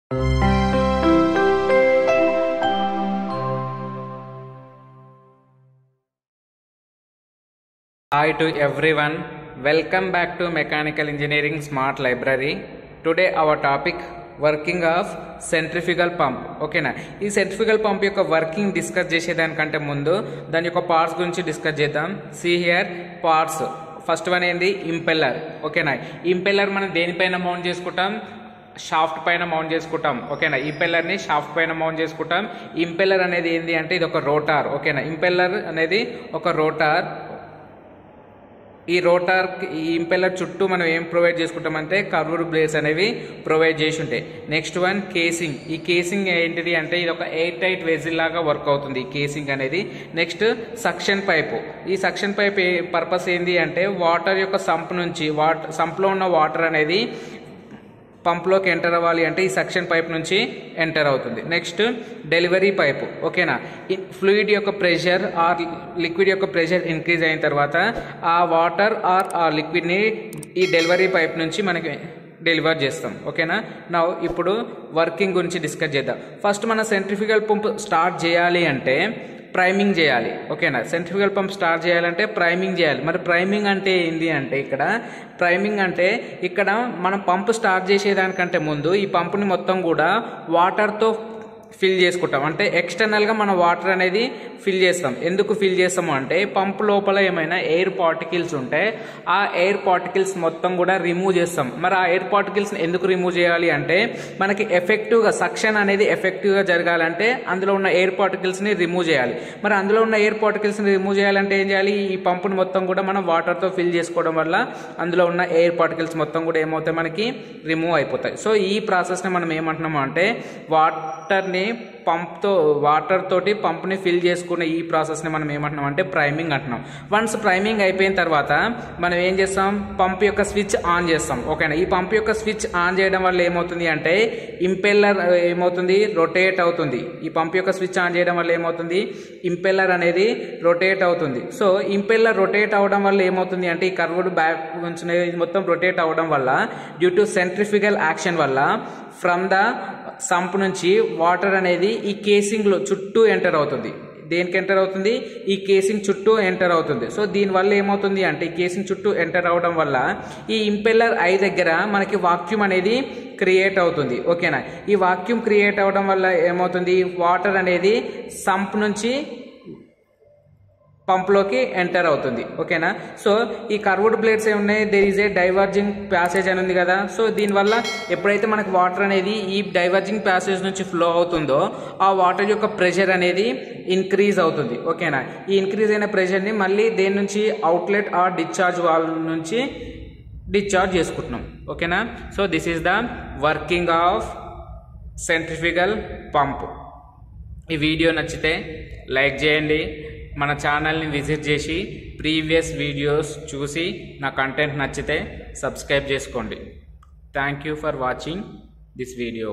Hi to everyone, welcome back to Mechanical Engineering Smart Library. Today our topic working of centrifugal pump. ఓకేనా, ఈ centrifugal pump యొక్క working discuss చేసేదానికంటే ముందు దాని యొక్క పార్ట్స్ గురించి డిస్కస్ చేద్దాం. See here parts. First one ఏంది? ఇంపెల్లర్. ఓకేనా, ఇంపెల్లర్ మనం దేనిపైన మౌంట్ చేసుకుంటాం? షాఫ్ట్ పైన మౌంట్ చేసుకుంటాం. ఓకేనా, ఇంపెల్లర్ని షాఫ్ట్ పైన మౌంట్ చేసుకుంటాం. ఇంపెల్లర్ అనేది ఏంది అంటే ఇది ఒక రోటార్. ఓకేనా, ఇంపెల్లర్ అనేది ఒక రోటార్. ఈ రోటార్ ఈ ఇంపెల్లర్ చుట్టూ మనం ఏం ప్రొవైడ్ చేసుకుంటామంటే కర్వ్డ్ బ్లేడ్స్ అనేవి ప్రొవైడ్ చేసి ఉంటాయి. Next one casing. ఈ కేసింగ్ ఏంటిది అంటే ఇది ఒక ఎయిర్ టైట్ వెజిల్ లాగా వర్క్ అవుతుంది ఈ కేసింగ్ అనేది. Next suction pipe. ఈ సక్షన్ పైప్ పర్పస్ ఏంది అంటే వాటర్ యొక్క సంప్లో ఉన్న వాటర్ అనేది పంప్లోకి ఎంటర్ అవ్వాలి అంటే ఈ సక్షన్ పైప్ నుంచి ఎంటర్ అవుతుంది. Next delivery pipe. ఓకేనా, ఫ్లూయిడ్ యొక్క ప్రెషర్ ఆర్ లిక్విడ్ యొక్క ప్రెషర్ ఇంక్రీజ్ అయిన తర్వాత ఆ వాటర్ ఆర్ ఆ లిక్విడ్ని ఈ డెలివరీ పైప్ నుంచి మనకి డెలివర్ చేస్తాం. ఓకేనా, నా ఇప్పుడు వర్కింగ్ గురించి డిస్కస్ చేద్దాం. ఫస్ట్ మన సెంట్రిఫ్యూగల్ పంప్ స్టార్ట్ చేయాలి అంటే ప్రైమింగ్ చేయాలి. ఓకేనా, సెంట్రిఫ్యూగల్ పంప్ స్టార్ట్ చేయాలంటే ప్రైమింగ్ చేయాలి. మరి ప్రైమింగ్ అంటే ఏంటి అంటే ప్రైమింగ్ అంటే ఇక్కడ మనం పంప్ స్టార్ట్ చేసేదానికంటే ముందు ఈ పంపుని మొత్తం కూడా వాటర్తో ఫిల్ చేసుకుంటాం. అంటే ఎక్స్టర్నల్గా మనం వాటర్ అనేది ఫిల్ చేస్తాం. ఎందుకు ఫిల్ చేస్తాము అంటే పంప్ లోపల ఏమైనా ఎయిర్ పార్టికల్స్ ఉంటే ఆ ఎయిర్ పార్టికల్స్ మొత్తం కూడా రిమూవ్ చేస్తాం. మరి ఆ ఎయిర్ పార్టికల్స్ని ఎందుకు రిమూవ్ చేయాలి అంటే మనకి ఎఫెక్టివ్గా సక్షన్ అనేది ఎఫెక్టివ్గా జరగాలంటే అందులో ఉన్న ఎయిర్ పార్టికల్స్ని రిమూవ్ చేయాలి. మరి అందులో ఉన్న ఎయిర్ పార్టికల్స్ని రిమూవ్ చేయాలంటే ఏం చేయాలి? ఈ పంపుని మొత్తం కూడా మనం వాటర్తో ఫిల్ చేసుకోవడం వల్ల అందులో ఉన్న ఎయిర్ పార్టికల్స్ మొత్తం కూడా ఏమవుతాయి? మనకి రిమూవ్ అయిపోతాయి. సో ఈ ప్రాసెస్ని మనం ఏమంటున్నాము అంటే వాటర్ని వాటర్ తోటి పంప్ని ఫిల్ చేసుకునే ఈ ప్రాసెస్ని మనం ఏమంటున్నాం అంటే ప్రైమింగ్ అంటున్నాం. వన్స్ ప్రైమింగ్ అయిపోయిన తర్వాత మనం ఏం చేస్తాం? పంప్ యొక్క స్విచ్ ఆన్ చేస్తాం. ఓకేనా, ఈ పంప్ యొక్క స్విచ్ ఆన్ చేయడం వల్ల ఏమవుతుంది అంటే ఇంపెల్లర్ ఏమవుతుంది? రొటేట్ అవుతుంది. ఈ పంప్ యొక్క స్విచ్ ఆన్ చేయడం వల్ల ఏమవుతుంది? ఇంపెల్లర్ అనేది రొటేట్ అవుతుంది. సో ఇంపెల్లర్ రొటేట్ అవడం వల్ల ఏమవుతుంది అంటే ఈ కర్వ్డ్ బ్యాక్ నుంచి మొత్తం రొటేట్ అవడం వల్ల డ్యూ టు సెంట్రిఫ్యూగల్ యాక్షన్ వల్ల ఫ్రమ్ ద సంప్ నుంచి వాటర్ అనేది ఈ కేసింగ్ లో చుట్టూ ఎంటర్ అవుతుంది. దేనికి ఎంటర్ అవుతుంది? ఈ కేసింగ్ చుట్టూ ఎంటర్ అవుతుంది. సో దీనివల్ల ఏమవుతుంది అంటే ఈ కేసింగ్ చుట్టూ ఎంటర్ అవడం వల్ల ఈ ఇంపెల్లర్ ఐ దగ్గర మనకి వాక్యూమ్ అనేది క్రియేట్ అవుతుంది. ఓకేనా, ఈ వాక్యూమ్ క్రియేట్ అవడం వల్ల ఏమవుతుంది? వాటర్ అనేది సంప్ నుంచి పంప్లోకి ఎంటర్ అవుతుంది. ఓకేనా, సో ఈ కర్వ్డ్ బ్లేడ్స్ ఏమున్నాయి? There is a diverging passage అని ఉంది కదా. సో దీనివల్ల ఎప్పుడైతే మనకు వాటర్ అనేది ఈ డైవర్జింగ్ ప్యాసేజ్ నుంచి ఫ్లో అవుతుందో ఆ వాటర్ యొక్క ప్రెషర్ అనేది ఇంక్రీజ్ అవుతుంది. ఓకేనా, ఈ ఇంక్రీజ్ అయిన ప్రెషర్ని మళ్ళీ దేని నుంచి? అవుట్లెట్ ఆర్ డిశ్చార్జ్ వాల్వ్ నుంచి డిశ్చార్జ్ చేసుకుంటున్నాం. ఓకేనా, so this is the working of centrifugal pump. ఈ వీడియో నచ్చితే లైక్ చేయండి. మన ఛానల్ని విజిట్ చేసి ప్రీవియస్ వీడియోస్ చూసి నా కంటెంట్ నచ్చితే సబ్స్క్రైబ్ చేసుకోండి. Thank you for watching this video.